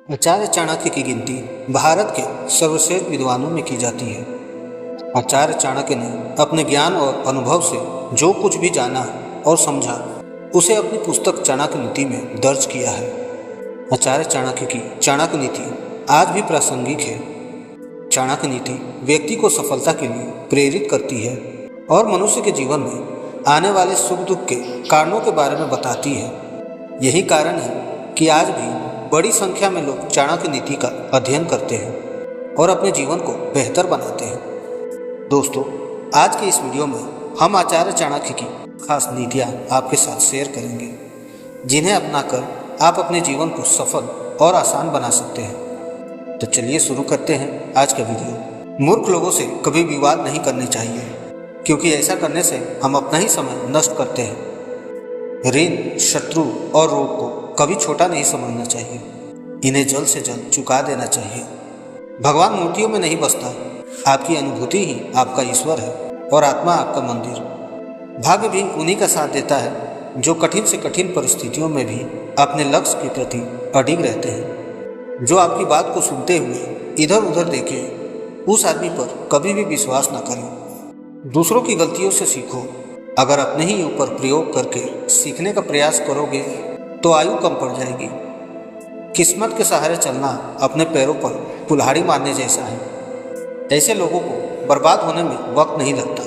आचार्य चाणक्य की गिनती भारत के सर्वश्रेष्ठ विद्वानों में की जाती है। आचार्य चाणक्य ने अपने ज्ञान और अनुभव से जो कुछ भी जाना और समझा, उसे अपनी पुस्तक चाणक्य नीति में दर्ज किया है। आचार्य चाणक्य की चाणक्य नीति आज भी प्रासंगिक है। चाणक्य नीति व्यक्ति को सफलता के लिए प्रेरित करती है और मनुष्य के जीवन में आने वाले सुख दुख के कारणों के बारे में बताती है। यही कारण है कि आज भी बड़ी संख्या में लोग चाणक्य नीति का अध्ययन करते हैं और अपने जीवन को बेहतर बनाते हैं। दोस्तों, आज के इस वीडियो में हम आचार्य चाणक्य की खास नीतियाँ आपके साथ शेयर करेंगे, जिन्हें अपनाकर आप अपने जीवन को सफल और आसान बना सकते हैं। तो चलिए शुरू करते हैं आज का वीडियो। मूर्ख लोगों से कभी विवाद नहीं करनी चाहिए, क्योंकि ऐसा करने से हम अपना ही समय नष्ट करते हैं। ऋण, शत्रु और रोग को कभी छोटा नहीं समझना चाहिए। इन्हें जल्द से जल्द चुका देना चाहिए। भगवान मूर्तियों में नहीं बसता, आपकी अनुभूति ही आपका ईश्वर है और आत्मा आपका मंदिर। भाग्य भी उन्हीं का साथ देता है जो कठिन से कठिन परिस्थितियों में भी अपने लक्ष्य के प्रति अडिग रहते हैं। जो आपकी बात को सुनते हुए इधर उधर देखे, उस आदमी पर कभी भी विश्वास न करें। दूसरों की गलतियों से सीखो। अगर अपने ही ऊपर प्रयोग करके सीखने का प्रयास करोगे तो आयु कम पड़ जाएगी। किस्मत के सहारे चलना अपने पैरों पर कुल्हाड़ी मारने जैसा है। ऐसे लोगों को बर्बाद होने में वक्त नहीं लगता।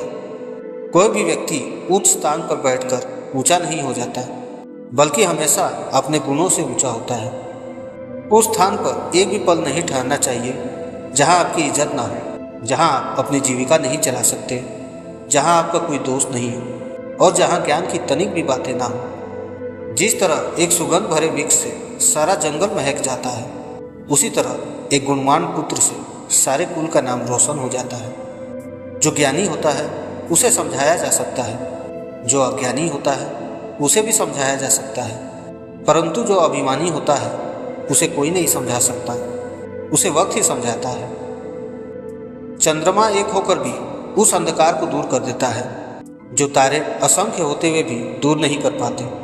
कोई भी व्यक्ति उच्च स्थान पर बैठकर ऊंचा नहीं हो जाता, बल्कि हमेशा अपने गुणों से ऊंचा होता है। उस स्थान पर एक भी पल नहीं ठहरना चाहिए जहां आपकी इज्जत ना हो, जहां आप अपनी जीविका नहीं चला सकते, जहां आपका कोई दोस्त नहीं हो और जहां ज्ञान की तनिक भी बातें ना हो। जिस तरह एक सुगंध भरे वृक्ष से सारा जंगल महक जाता है, उसी तरह एक गुणवान पुत्र से सारे कुल का नाम रोशन हो जाता है। जो ज्ञानी होता है उसे समझाया जा सकता है, जो अज्ञानी होता है उसे भी समझाया जा सकता है, परंतु जो अभिमानी होता है उसे कोई नहीं समझा सकता, उसे वक्त ही समझाता है। चंद्रमा एक होकर भी उस अंधकार को दूर कर देता है जो तारे असंख्य होते हुए भी दूर नहीं कर पाते।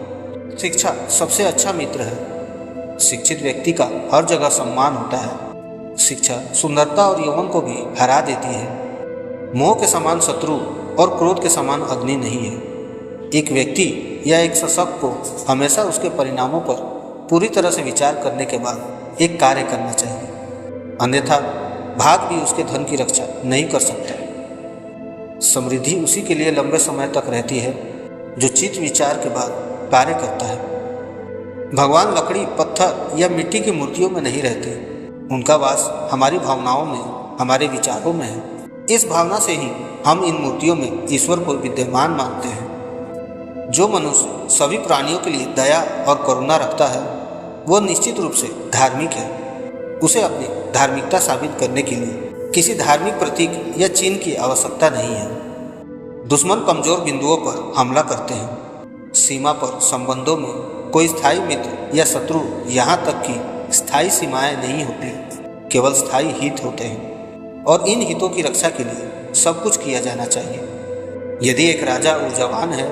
शिक्षा सबसे अच्छा मित्र है। शिक्षित व्यक्ति का हर जगह सम्मान होता है। शिक्षा सुंदरता और यौवन को भी हरा देती है। मोह के समान शत्रु और क्रोध के समान अग्नि नहीं है। एक व्यक्ति या एक शासक को हमेशा उसके परिणामों पर पूरी तरह से विचार करने के बाद एक कार्य करना चाहिए, अन्यथा भाग भी उसके धन की रक्षा नहीं कर सकता। समृद्धि उसी के लिए लंबे समय तक रहती है जो चित्त विचार के बाद कार्य करता है। भगवान लकड़ी, पत्थर या मिट्टी की मूर्तियों में नहीं रहते। उनका वास हमारी भावनाओं में, हमारे विचारों में है। इस भावना से ही हम इन मूर्तियों में ईश्वर को विद्यमान मानते हैं। जो मनुष्य सभी प्राणियों के लिए दया और करुणा रखता है, वह निश्चित रूप से धार्मिक है। उसे अपनी धार्मिकता साबित करने के लिए किसी धार्मिक प्रतीक या चिन्ह की आवश्यकता नहीं है। दुश्मन कमजोर बिंदुओं पर हमला करते हैं। सीमा पर संबंधों में कोई स्थायी मित्र या शत्रु, यहाँ तक कि स्थायी सीमाएं नहीं होती, केवल स्थायी हित होते हैं और इन हितों की रक्षा के लिए सब कुछ किया जाना चाहिए। यदि एक राजा ऊर्जावान है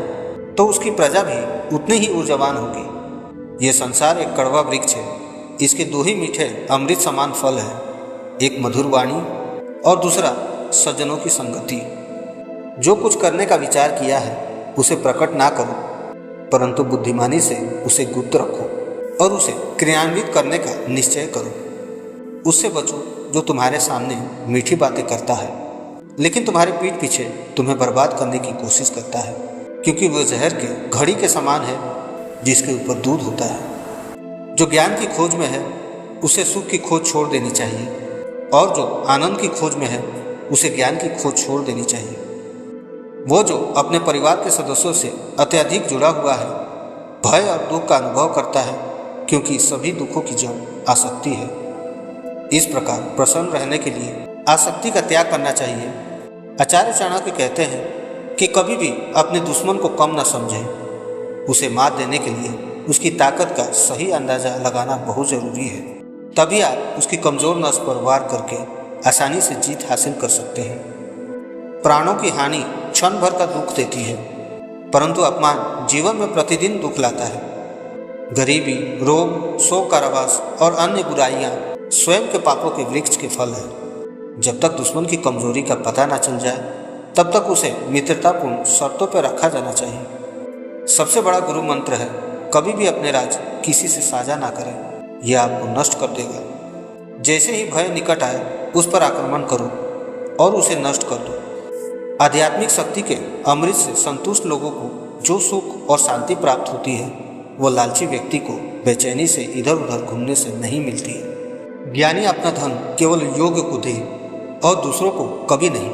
तो उसकी प्रजा भी उतनी ही ऊर्जावान होगी। ये संसार एक कड़वा वृक्ष है। इसके दो ही मीठे अमृत समान फल है, एक मधुर वाणी और दूसरा सज्जनों की संगति। जो कुछ करने का विचार किया है उसे प्रकट ना करो, परंतु बुद्धिमानी से उसे गुप्त रखो और उसे क्रियान्वित करने का निश्चय करो। उससे बचो जो तुम्हारे सामने मीठी बातें करता है, लेकिन तुम्हारे पीठ पीछे तुम्हें बर्बाद करने की कोशिश करता है, क्योंकि वह जहर के घड़ी के समान है जिसके ऊपर दूध होता है। जो ज्ञान की खोज में है उसे सुख की खोज छोड़ देनी चाहिए, और जो आनंद की खोज में है उसे ज्ञान की खोज छोड़ देनी चाहिए। वो जो अपने परिवार के सदस्यों से अत्यधिक जुड़ा हुआ है, भय और दुख का अनुभव करता है, क्योंकि सभी दुखों की जड़ आसक्ति है। इस प्रकार प्रसन्न रहने के लिए आसक्ति का त्याग करना चाहिए। आचार्य चाणक्य कहते हैं कि कभी भी अपने दुश्मन को कम न समझें। उसे मात देने के लिए उसकी ताकत का सही अंदाजा लगाना बहुत जरूरी है। तभी आप उसकी कमजोर नस पर वार करके आसानी से जीत हासिल कर सकते हैं। प्राणों की हानि क्षण भर का दुख देती है, परंतु अपमान जीवन में प्रतिदिन दुख लाता है। गरीबी, रोग, शोक, कारावास और अन्य बुराइयां स्वयं के पापों के वृक्ष के फल है। जब तक दुश्मन की कमजोरी का पता न चल जाए तब तक उसे मित्रतापूर्ण शर्तों पर रखा जाना चाहिए। सबसे बड़ा गुरु मंत्र है, कभी भी अपने राज किसी से साझा ना करें, यह आपको नष्ट कर देगा। जैसे ही भय निकट आए उस पर आक्रमण करो और उसे नष्ट कर दो। आध्यात्मिक शक्ति के अमृत से संतुष्ट लोगों को जो सुख और शांति प्राप्त होती है वो लालची व्यक्ति को बेचैनी से इधर उधर घूमने से नहीं मिलती है। ज्ञानी अपना धन केवल योग्य को दे और दूसरों को कभी नहीं।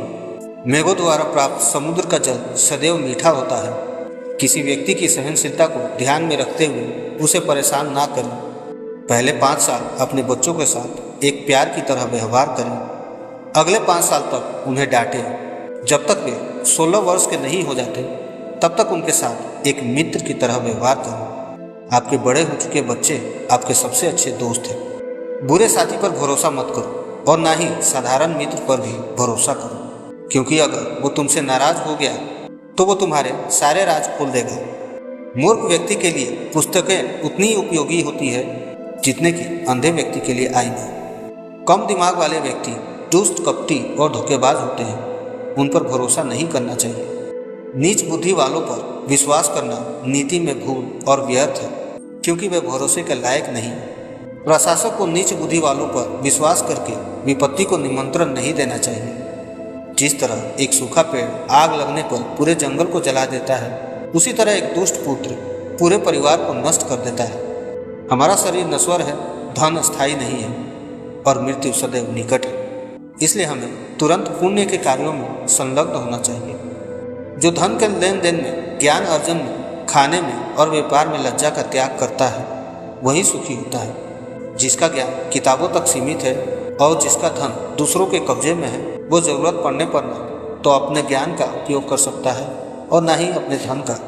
मेघों द्वारा प्राप्त समुद्र का जल सदैव मीठा होता है। किसी व्यक्ति की सहनशीलता को ध्यान में रखते हुए उसे परेशान ना करें। पहले 5 साल अपने बच्चों के साथ एक प्यार की तरह व्यवहार करें। अगले 5 साल तक उन्हें डांटें। जब तक वे 16 वर्ष के नहीं हो जाते तब तक उनके साथ एक मित्र की तरह व्यवहार करें। आपके बड़े हो चुके बच्चे आपके सबसे अच्छे दोस्त हैं। बुरे साथी पर भरोसा मत करो और ना ही साधारण मित्र पर भी भरोसा करो, क्योंकि अगर वो तुमसे नाराज हो गया तो वो तुम्हारे सारे राज खोल देगा। मूर्ख व्यक्ति के लिए पुस्तकें उतनी उपयोगी होती है जितने कि अंधे व्यक्ति के लिए आईना। कम दिमाग वाले व्यक्ति दुष्ट, कपटी और धोखेबाज होते हैं। उन पर भरोसा नहीं करना चाहिए। नीच बुद्धि वालों पर विश्वास करना नीति में भूल और व्यर्थ है, क्योंकि वे भरोसे के लायक नहीं। प्रशासक को नीच बुद्धि वालों पर विश्वास करके विपत्ति को निमंत्रण नहीं देना चाहिए। जिस तरह एक सूखा पेड़ आग लगने पर पूरे जंगल को जला देता है, उसी तरह एक दुष्ट पुत्र पूरे परिवार को नष्ट कर देता है। हमारा शरीर नश्वर है, धन स्थायी नहीं है और मृत्यु सदैव निकट है। इसलिए हमें तुरंत पुण्य के कार्यों में संलग्न होना चाहिए। जो धन के लेन देन में, ज्ञान अर्जन में, खाने में और व्यापार में लज्जा का त्याग करता है वही सुखी होता है। जिसका ज्ञान किताबों तक सीमित है और जिसका धन दूसरों के कब्जे में है, वो जरूरत पड़ने पर न तो अपने ज्ञान का उपयोग कर सकता है और न ही अपने धन का।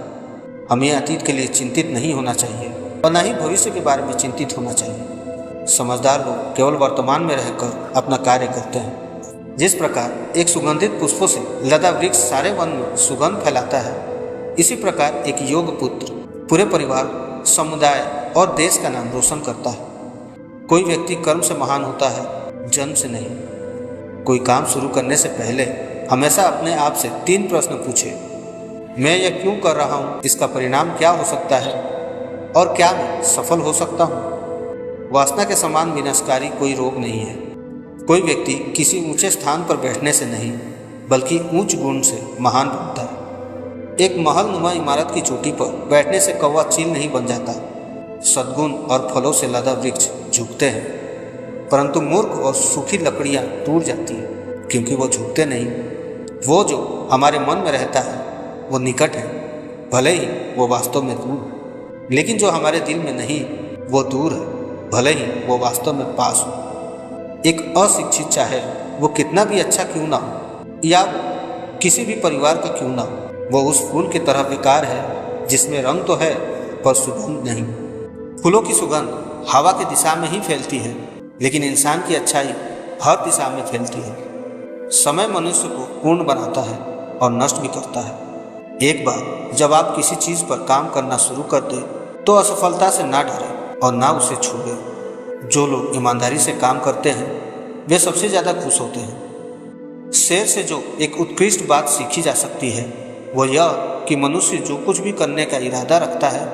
हमें अतीत के लिए चिंतित नहीं होना चाहिए और न ही भविष्य के बारे में चिंतित होना चाहिए। समझदार लोग केवल वर्तमान में रहकर अपना कार्य करते हैं। जिस प्रकार एक सुगंधित पुष्पों से लदा वृक्ष सारे वन में सुगंध फैलाता है, इसी प्रकार एक योग पुत्र पूरे परिवार, समुदाय और देश का नाम रोशन करता है। कोई व्यक्ति कर्म से महान होता है, जन्म से नहीं। कोई काम शुरू करने से पहले हमेशा अपने आप से 3 प्रश्न पूछे। मैं यह क्यों कर रहा हूँ, इसका परिणाम क्या हो सकता है और क्या मैं सफल हो सकता हूँ। वासना के समान विनाशकारी कोई रोग नहीं है। कोई व्यक्ति किसी ऊंचे स्थान पर बैठने से नहीं बल्कि ऊंच गुण से महान बनता है। एक महल नुमा इमारत की चोटी पर बैठने से कौवा चील नहीं बन जाता। सद्गुण और फलों से लदा वृक्ष झुकते हैं, परंतु मूर्ख और सूखी लकड़ियां टूट जाती हैं, क्योंकि वो झुकते नहीं। वो जो हमारे मन में रहता है वो निकट है, भले ही वो वास्तव में दूर है। लेकिन जो हमारे दिल में नहीं वो दूर है, भले ही वो वास्तव में पास हो। एक अशिक्षित चाहे वो कितना भी अच्छा क्यों ना हो या किसी भी परिवार का क्यों ना हो, वो उस फूल की तरह बेकार है जिसमें रंग तो है पर सुगंध नहीं। फूलों की सुगंध हवा की दिशा में ही फैलती है, लेकिन इंसान की अच्छाई हर दिशा में फैलती है। समय मनुष्य को पूर्ण बनाता है और नष्ट भी करता है। एक बार जब आप किसी चीज़ पर काम करना शुरू कर दें तो असफलता से ना डरें और ना उसे छोड़ें। जो लोग ईमानदारी से काम करते हैं वे सबसे ज़्यादा खुश होते हैं। शेर से जो एक उत्कृष्ट बात सीखी जा सकती है वो यह कि मनुष्य जो कुछ भी करने का इरादा रखता है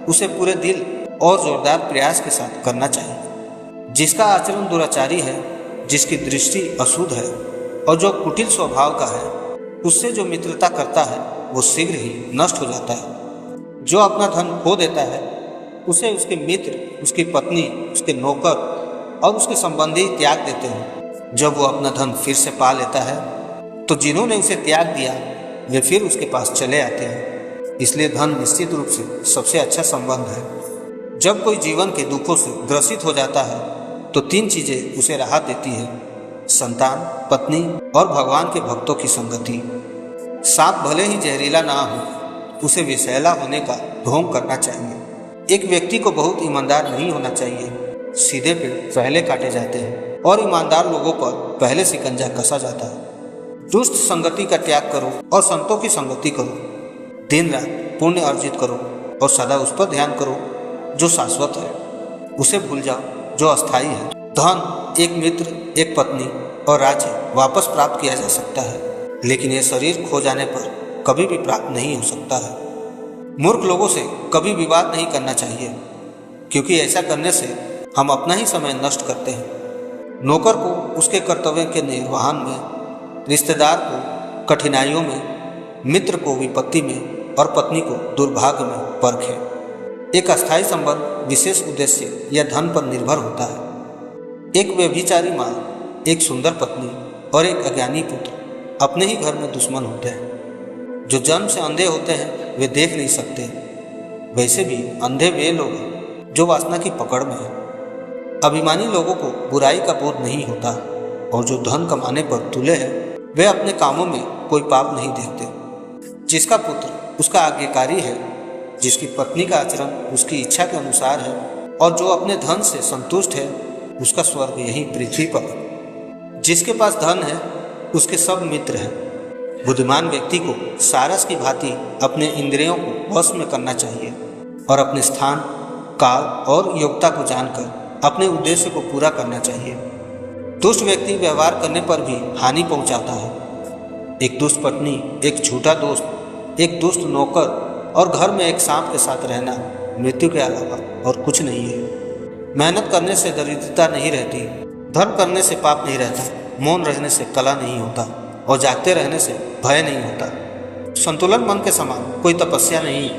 उसे पूरे दिल और जोरदार प्रयास के साथ करना चाहिए। जिसका आचरण दुराचारी है, जिसकी दृष्टि अशुद्ध है और जो कुटिल स्वभाव का है, उससे जो मित्रता करता है वो शीघ्र ही नष्ट हो जाता है। जो अपना धन खो देता है उसे उसके मित्र, उसकी पत्नी, उसके नौकर और उसके संबंधी त्याग देते हैं। जब वो अपना धन फिर से पा लेता है तो जिन्होंने उसे त्याग दिया वे फिर उसके पास चले आते हैं। इसलिए धन निश्चित रूप से सबसे अच्छा संबंध है। जब कोई जीवन के दुखों से ग्रसित हो जाता है तो 3 चीज़ें उसे राहत देती है: संतान, पत्नी और भगवान के भक्तों की संगति। सांप भले ही जहरीला ना हो, उसे विषैला होने का ढोंग करना चाहिए। एक व्यक्ति को बहुत ईमानदार नहीं होना चाहिए। सीधे पेड़ पहले काटे जाते हैं और ईमानदार लोगों पर पहले शिकंजा कसा जाता है। दुष्ट संगति का त्याग करो और संतों की संगति करो। दिन रात पुण्य अर्जित करो और सदा उस पर ध्यान करो जो शाश्वत है, उसे भूल जाओ जो अस्थायी है। धन, एक मित्र, एक पत्नी और राज्य वापस प्राप्त किया जा सकता है, लेकिन यह शरीर खो जाने पर कभी भी प्राप्त नहीं हो सकता है। मूर्ख लोगों से कभी विवाद नहीं करना चाहिए, क्योंकि ऐसा करने से हम अपना ही समय नष्ट करते हैं। नौकर को उसके कर्तव्य के निर्वहन में, रिश्तेदार को कठिनाइयों में, मित्र को विपत्ति में और पत्नी को दुर्भाग्य में परखें। एक अस्थायी संबंध विशेष उद्देश्य या धन पर निर्भर होता है। एक व्यभिचारी माँ, एक सुंदर पत्नी और एक अज्ञानी पुत्र अपने ही घर में दुश्मन होते हैं। जो जन्म से अंधे होते हैं वे देख नहीं सकते। वैसे भी अंधे वे लोग हैं जो वासना की पकड़ में हैं। अभिमानी लोगों को बुराई का बोध नहीं होता, और जो धन कमाने पर तुले हैं वे अपने कामों में कोई पाप नहीं देखते। जिसका पुत्र उसका आज्ञाकारी है, जिसकी पत्नी का आचरण उसकी इच्छा के अनुसार है, और जो अपने धन से संतुष्ट है, उसका स्वर्ग यही पृथ्वी पर है। जिसके पास धन है उसके सब मित्र हैं। बुद्धिमान व्यक्ति को सारस की भांति अपने इंद्रियों को वश में करना चाहिए और अपने स्थान, काल और योग्यता को जानकर अपने उद्देश्य को पूरा करना चाहिए। दुष्ट व्यक्ति व्यवहार करने पर भी हानि पहुंचाता है। एक दुष्ट पत्नी, एक झूठा दोस्त, एक दुष्ट नौकर और घर में एक सांप के साथ रहना मृत्यु के अलावा और कुछ नहीं है। मेहनत करने से दरिद्रता नहीं रहती, धर्म करने से पाप नहीं रहता, मौन रहने से कला नहीं होता और जागते रहने से भय नहीं होता। संतुलन मन के समान कोई तपस्या नहीं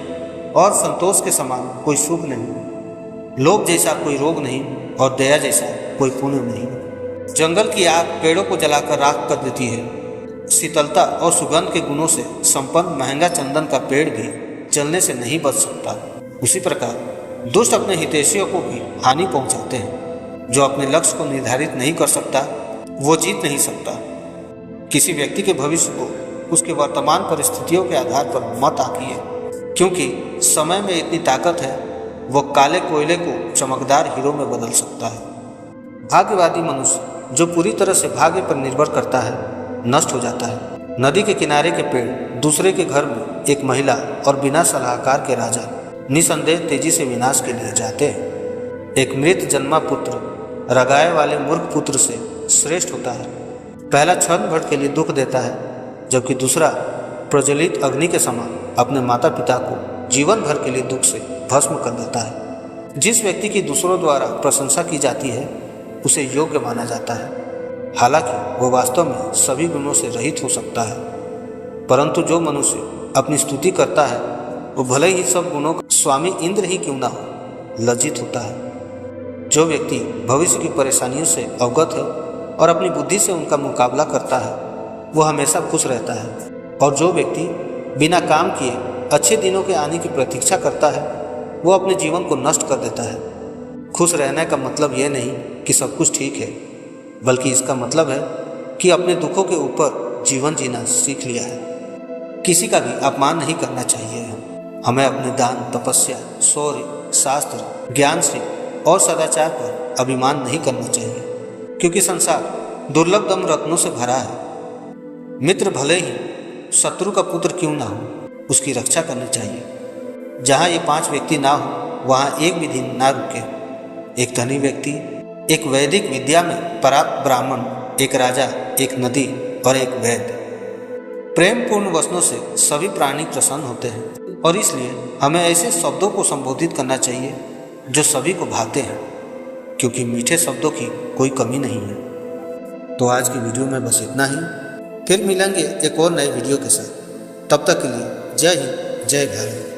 और संतोष के समान कोई सुख नहीं। लोभ जैसा कोई रोग नहीं और दया जैसा कोई पुण्य नहीं। जंगल की आग पेड़ों को जलाकर राख कर देती है। शीतलता और सुगंध के गुणों से संपन्न महंगा चंदन का पेड़ भी जलने से नहीं बच सकता। उसी प्रकार दुष्ट अपने हितैषियों को भी हानि पहुंचाते हैं। जो अपने लक्ष्य को निर्धारित नहीं कर सकता वो जीत नहीं सकता। किसी व्यक्ति के भविष्य को उसके वर्तमान परिस्थितियों के आधार पर मत आंकिए, क्योंकि समय में इतनी ताकत है वो काले कोयले को चमकदार हीरो में बदल सकता है। भाग्यवादी मनुष्य जो पूरी तरह से भाग्य पर निर्भर करता है नष्ट हो जाता है। नदी के किनारे के पेड़, दूसरे के घर में एक महिला और बिना सलाहकार के राजा निसंदेह तेजी से विनाश के लिए जाते हैं। एक मृत जन्मा पुत्र रगाए वाले मूर्ख पुत्र से श्रेष्ठ होता है। पहला क्षण भर के लिए दुख देता है, जबकि दूसरा प्रज्वलित अग्नि के समान अपने माता पिता को जीवन भर के लिए दुख से भस्म कर देता है। जिस व्यक्ति की दूसरों द्वारा प्रशंसा की जाती है उसे योग्य माना जाता है, हालांकि वह वास्तव में सभी गुणों से रहित हो सकता है। परंतु जो मनुष्य अपनी स्तुति करता है वो भले ही सब गुणों का स्वामी इंद्र ही क्यों ना हो, लज्जित होता है। जो व्यक्ति भविष्य की परेशानियों से अवगत है और अपनी बुद्धि से उनका मुकाबला करता है वो हमेशा खुश रहता है। और जो व्यक्ति बिना काम किए अच्छे दिनों के आने की प्रतीक्षा करता है वो अपने जीवन को नष्ट कर देता है। खुश रहने का मतलब ये नहीं कि सब कुछ ठीक है, बल्कि इसका मतलब है कि अपने दुखों के ऊपर जीवन जीना सीख लिया है। किसी का भी अपमान नहीं करना चाहिए। हमें अपने दान, तपस्या, शौर्य, शास्त्र, ज्ञान से और सदाचार पर अभिमान नहीं करना चाहिए, क्योंकि संसार दुर्लभ दम रत्नों से भरा है। मित्र भले ही शत्रु का पुत्र क्यों ना हो, उसकी रक्षा करनी चाहिए। जहाँ ये 5 व्यक्ति ना हो वहाँ एक भी दिन ना रुके। एक धनी व्यक्ति, एक वैदिक विद्या में पराप्त ब्राह्मण, एक राजा, एक नदी और एक वैद्य। प्रेम पूर्ण वचनों से सभी प्राणी प्रसन्न होते हैं और इसलिए हमें ऐसे शब्दों को संबोधित करना चाहिए जो सभी को भाते हैं, क्योंकि मीठे शब्दों की कोई कमी नहीं है। तो आज की वीडियो में बस इतना ही। फिर मिलेंगे एक और नए वीडियो के साथ। तब तक के लिए जय हिंद, जय भारत।